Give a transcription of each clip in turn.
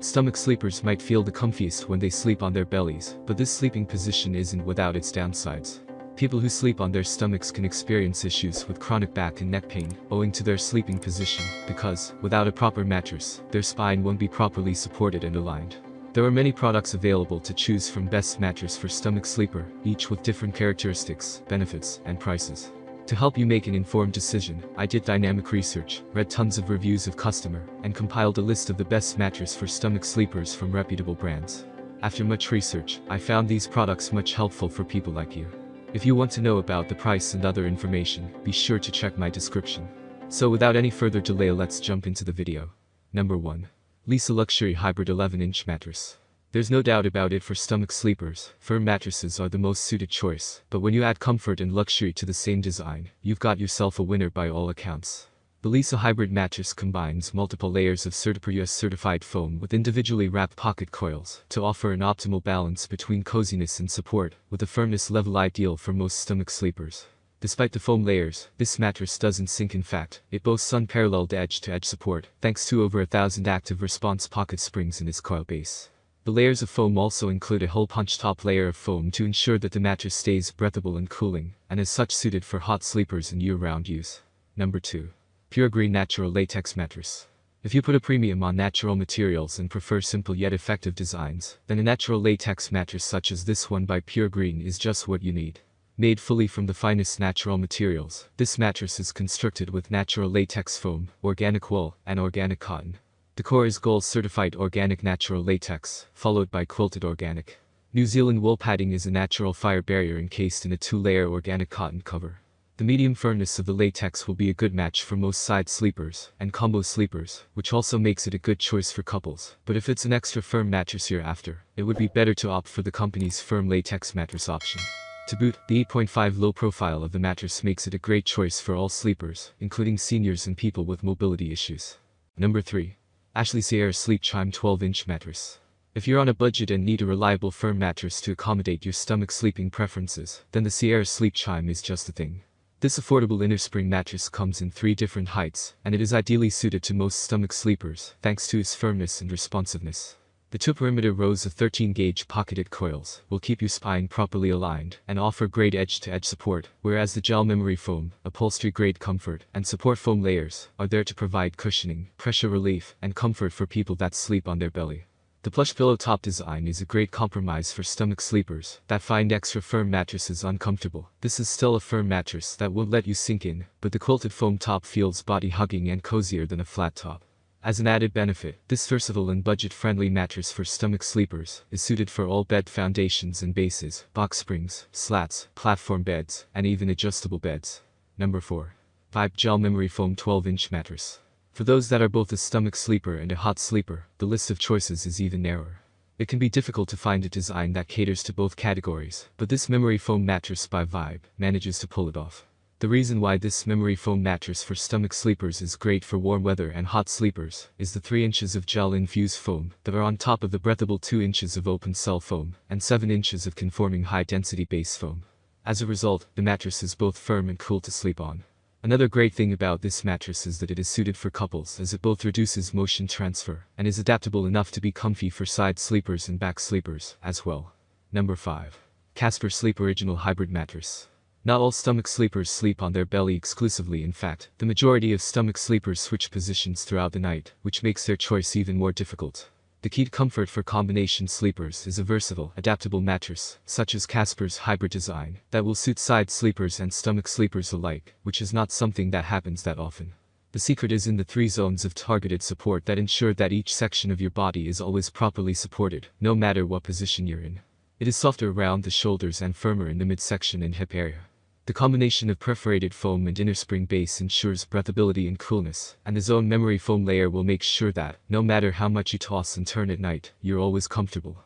Stomach sleepers might feel the comfiest when they sleep on their bellies, but this sleeping position isn't without its downsides. People who sleep on their stomachs can experience issues with chronic back and neck pain owing to their sleeping position because, without a proper mattress, their spine won't be properly supported and aligned. There are many products available to choose from. Best mattress for stomach sleeper, each with different characteristics, benefits, and prices. To help you make an informed decision, I did dynamic research, read tons of reviews of customer, and compiled a list of the best mattress for stomach sleepers from reputable brands. After much research, I found these products much helpful for people like you. If you want to know about the price and other information, be sure to check my description. So without any further delay, let's jump into the video. Number 1. Lisa Luxury Hybrid 11-inch Mattress. There's no doubt about it, for stomach sleepers, firm mattresses are the most suited choice, but when you add comfort and luxury to the same design, you've got yourself a winner by all accounts. The Lisa Hybrid mattress combines multiple layers of US certified foam with individually wrapped pocket coils to offer an optimal balance between coziness and support, with a firmness level ideal for most stomach sleepers. Despite the foam layers, this mattress doesn't sink. In fact, it boasts unparalleled edge-to-edge support, thanks to over 1,000 active response pocket springs in its coil base. The layers of foam also include a hole punch top layer of foam to ensure that the mattress stays breathable and cooling, and is such suited for hot sleepers and year-round use. Number 2. Pure Green Natural Latex Mattress. If you put a premium on natural materials and prefer simple yet effective designs, then a natural latex mattress such as this one by Pure Green is just what you need. Made fully from the finest natural materials, this mattress is constructed with natural latex foam, organic wool, and organic cotton. The core is Gold certified organic natural latex, followed by quilted organic New Zealand wool. Padding is a natural fire barrier encased in a 2-layer organic cotton cover. The medium firmness of the latex will be a good match for most side sleepers and combo sleepers, which also makes it a good choice for couples. But if it's an extra firm mattress you're after, it would be better to opt for the company's firm latex mattress option. To boot, the 8.5 low profile of the mattress makes it a great choice for all sleepers, including seniors and people with mobility issues. Number 3. Ashley Sierra Sleep Chime 12-inch Mattress. If you're on a budget and need a reliable firm mattress to accommodate your stomach sleeping preferences, then the Sierra Sleep Chime is just the thing. This affordable innerspring mattress comes in 3 different heights, and it is ideally suited to most stomach sleepers, thanks to its firmness and responsiveness. The 2 perimeter rows of 13-gauge pocketed coils will keep your spine properly aligned and offer great edge-to-edge support, whereas the gel memory foam, upholstery-grade comfort, and support foam layers are there to provide cushioning, pressure relief, and comfort for people that sleep on their belly. The plush pillow top design is a great compromise for stomach sleepers that find extra firm mattresses uncomfortable. This is still a firm mattress that won't let you sink in, but the quilted foam top feels body-hugging and cozier than a flat top. As an added benefit, this versatile and budget-friendly mattress for stomach sleepers is suited for all bed foundations and bases, box springs, slats, platform beds, and even adjustable beds. Number 4. Vibe Gel Memory Foam 12-inch Mattress. For those that are both a stomach sleeper and a hot sleeper, the list of choices is even narrower. It can be difficult to find a design that caters to both categories, but this memory foam mattress by Vibe manages to pull it off. The reason why this memory foam mattress for stomach sleepers is great for warm weather and hot sleepers is the 3 inches of gel-infused foam that are on top of the breathable 2 inches of open cell foam and 7 inches of conforming high-density base foam. As a result, the mattress is both firm and cool to sleep on. Another great thing about this mattress is that it is suited for couples, as it both reduces motion transfer and is adaptable enough to be comfy for side sleepers and back sleepers as well. Number 5. Casper Sleep Original Hybrid Mattress. Not all stomach sleepers sleep on their belly exclusively. In fact, the majority of stomach sleepers switch positions throughout the night, which makes their choice even more difficult. The key to comfort for combination sleepers is a versatile, adaptable mattress, such as Casper's hybrid design, that will suit side sleepers and stomach sleepers alike, which is not something that happens that often. The secret is in the 3 zones of targeted support that ensure that each section of your body is always properly supported, no matter what position you're in. It is softer around the shoulders and firmer in the midsection and hip area. The combination of perforated foam and innerspring base ensures breathability and coolness, and the zone memory foam layer will make sure that, no matter how much you toss and turn at night, you're always comfortable.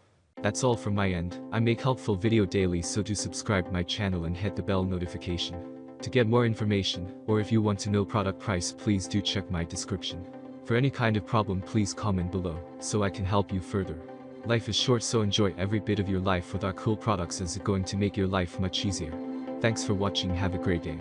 That's all from my end. I make helpful video daily, so do subscribe my channel and hit the bell notification. To get more information, or if you want to know product price, please do check my description. For any kind of problem, please comment below, so I can help you further. Life is short, so enjoy every bit of your life with our cool products, as it's going to make your life much easier. Thanks for watching, have a great day.